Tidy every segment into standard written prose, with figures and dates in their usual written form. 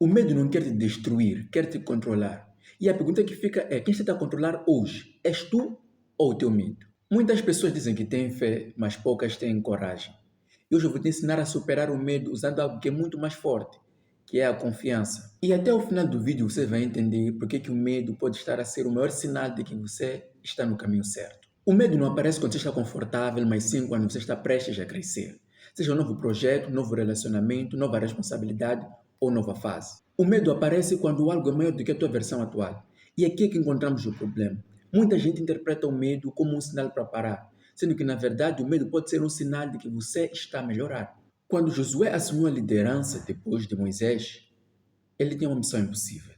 O medo não quer te destruir, quer te controlar. E a pergunta que fica é: quem está a controlar hoje? És tu ou o teu medo? Muitas pessoas dizem que têm fé, mas poucas têm coragem. E hoje eu vou te ensinar a superar o medo usando algo que é muito mais forte, que é a confiança. E até o final do vídeo você vai entender porque que o medo pode estar a ser o maior sinal de que você está no caminho certo. O medo não aparece quando você está confortável, mas sim quando você está prestes a crescer. Seja um novo projeto, novo relacionamento, nova responsabilidade ou nova fase. O medo aparece quando algo é maior do que a tua versão atual. E aqui é que encontramos o problema. Muita gente interpreta o medo como um sinal para parar, sendo que, na verdade, o medo pode ser um sinal de que você está a melhorar. Quando Josué assumiu a liderança depois de Moisés, ele tinha uma missão impossível: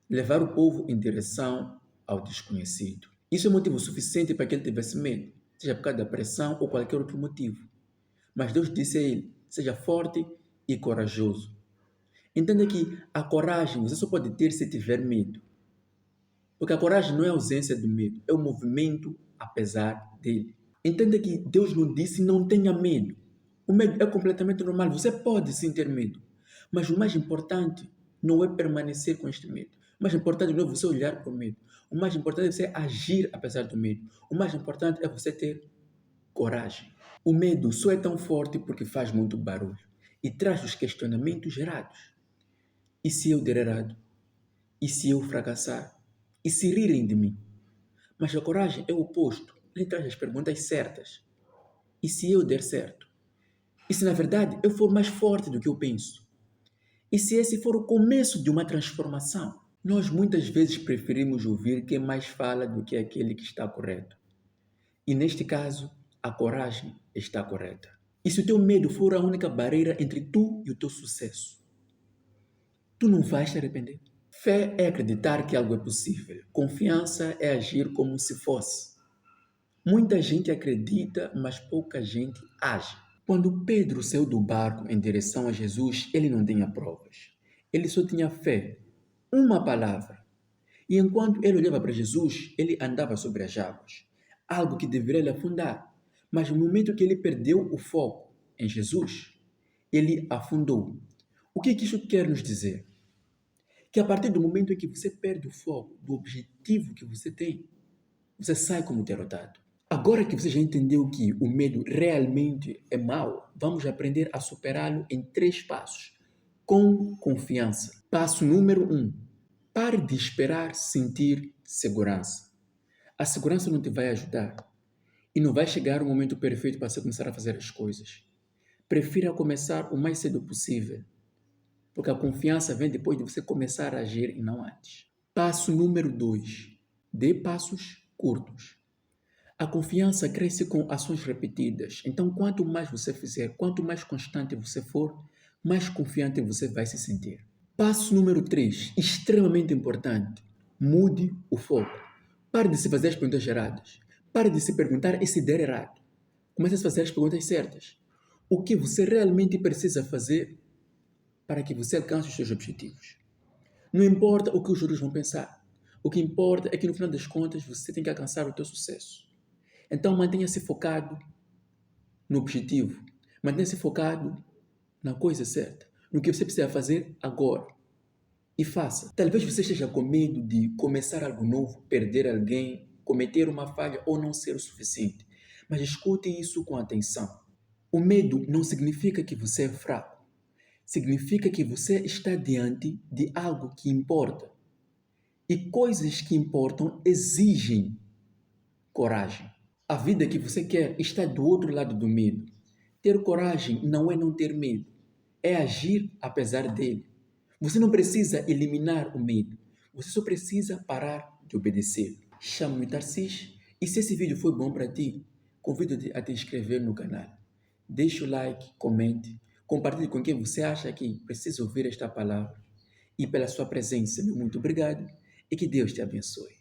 levar o povo em direção ao desconhecido. Isso é motivo suficiente para que ele tivesse medo, seja por causa da pressão ou qualquer outro motivo. Mas Deus disse a ele: seja forte e corajoso. Entenda que a coragem você só pode ter se tiver medo. Porque a coragem não é a ausência do medo, é o movimento apesar dele. Entenda que Deus não disse não tenha medo. O medo é completamente normal, você pode sim ter medo. Mas o mais importante não é permanecer com este medo. O mais importante não é você olhar para o medo. O mais importante é você agir apesar do medo. O mais importante é você ter coragem. O medo só é tão forte porque faz muito barulho e traz os questionamentos gerados. E se eu der errado? E se eu fracassar? E se rirem de mim? Mas a coragem é o oposto. Ele traz as perguntas certas. E se eu der certo? E se na verdade eu for mais forte do que eu penso? E se esse for o começo de uma transformação? Nós muitas vezes preferimos ouvir quem mais fala do que aquele que está correto. E neste caso, a coragem está correta. E se o teu medo for a única barreira entre tu e o teu sucesso? Tu não vais te arrepender. Fé é acreditar que algo é possível. Confiança é agir como se fosse. Muita gente acredita, mas pouca gente age. Quando Pedro saiu do barco em direção a Jesus, ele não tinha provas. Ele só tinha fé. Uma palavra. E enquanto ele olhava para Jesus, ele andava sobre as águas. Algo que deveria lhe afundar. Mas no momento que ele perdeu o foco em Jesus, ele afundou. O que isso quer nos dizer? Que a partir do momento em que você perde o foco do objetivo que você tem, você sai como derrotado. Agora que você já entendeu que o medo realmente é mau, vamos aprender a superá-lo em 3 passos, com confiança. Passo número 1. Pare de esperar sentir segurança. A segurança não te vai ajudar e não vai chegar o momento perfeito para você começar a fazer as coisas. Prefira começar o mais cedo possível, porque a confiança vem depois de você começar a agir e não antes. Passo número 2. Dê passos curtos. A confiança cresce com ações repetidas. Então, quanto mais você fizer, quanto mais constante você for, mais confiante você vai se sentir. Passo número 3, extremamente importante. Mude o foco. Pare de se fazer as perguntas erradas. Pare de se perguntar e se der errado. Comece a fazer as perguntas certas. O que você realmente precisa fazer para que você alcance os seus objetivos? Não importa o que os outros vão pensar. O que importa é que no final das contas você tem que alcançar o teu sucesso. Então mantenha-se focado no objetivo. Mantenha-se focado na coisa certa. No que você precisa fazer agora. E faça. Talvez você esteja com medo de começar algo novo, perder alguém, cometer uma falha ou não ser o suficiente. Mas escute isso com atenção. O medo não significa que você é fraco. Significa que você está diante de algo que importa. E coisas que importam exigem coragem. A vida que você quer está do outro lado do medo. Ter coragem não é não ter medo, é agir apesar dele. Você não precisa eliminar o medo, você só precisa parar de obedecer. Chamo-me Tarcís e se esse vídeo foi bom para ti, convido-te a te inscrever no canal. Deixe o like, comente, compartilhe com quem você acha que precisa ouvir esta palavra. E pela sua presença, meu muito obrigado e que Deus te abençoe.